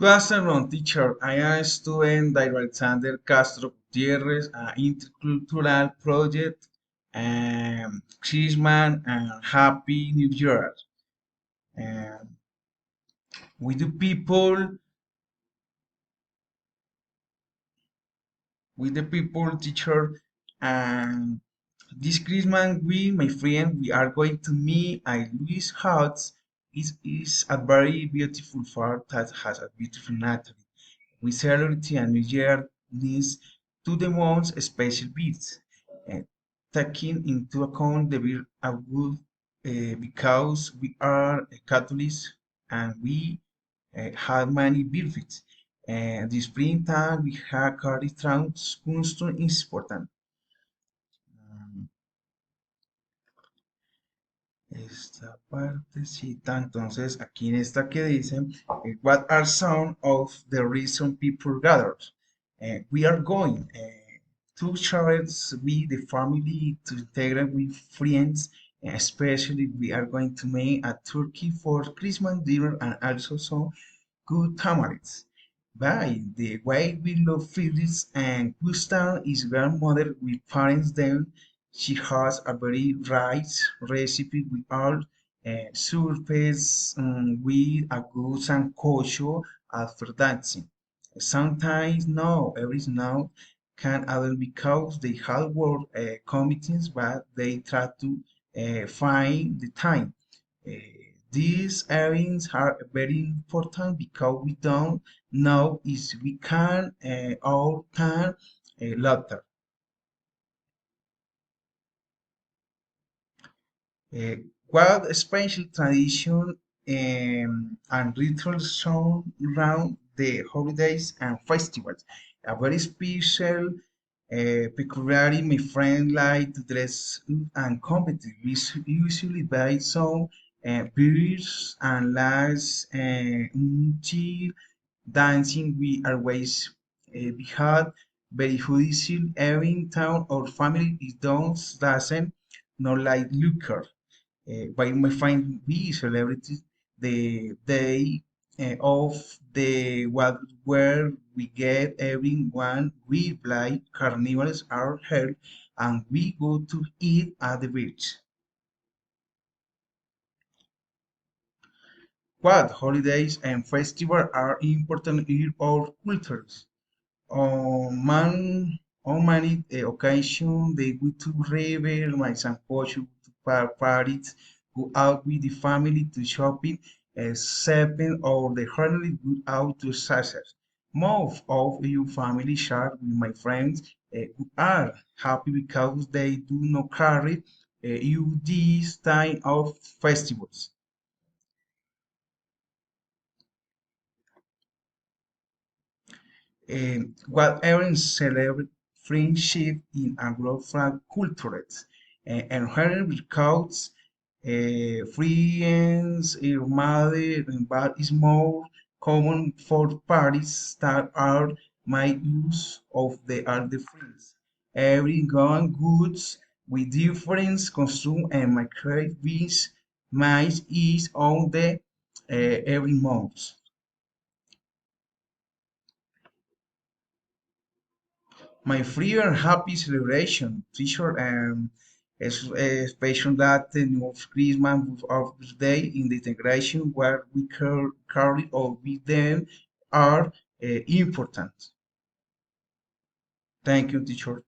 Good afternoon, teacher. I am student Alexander Castro Gutierrez, intercultural project, Christmas and Happy New Year. Um, with the people, teacher, and this Christmas, my friend, we are going to meet at Louis House. Is a very beautiful farm that has a beautiful nature. We celebrate a New Year needs to the most special beats, uh, taking into account the beer a good because we are Catholics and we have many benefits. And the springtime we have carried out custom is important. Um, Esta partecita, entonces aquí en esta que dice, what are some of the reason people gather? We are going to share with the family, to integrate with friends, especially we are going to make a turkey for Christmas dinner and also some good tamales. By the way, we love Phyllis and Gustav is grandmother with parents then she has a very rice recipe with all surface with a good sancocho after dancing. Sometimes no, every now can happen because they have work commitments, but they try to find the time. Uh, these events are very important because we don't know if we can all can later. Uh, what special tradition and rituals shown around the holidays and festivals? A very special, peculiarly, my friend like to dress up and compete. We usually buy some beers and last until dancing. We always we had very judicial every town or family is doesn't not like liquor. But my friend we celebrated the day of the what where we get everyone we like carnivals are held and we go to eat at the beach. What holidays and festivals are important in our cultures? On on many occasions, they go to river, my sancocho, to parties, go out with the family to shopping, shopping, or the hardly go out to exercise. Most of your family share with my friends who are happy because they do not carry you this time of festivals. Whatever celebrate friendship in Anglophone cultures and her because friends, mother, but is more common for parties that are my use of the are the friends. Every gone goods with different costume and my cravings might is on the every month. My free and happy celebration t-shirt and especially that the new of Christmas of day in the integration where we carry or with them are important. Thank you, teacher.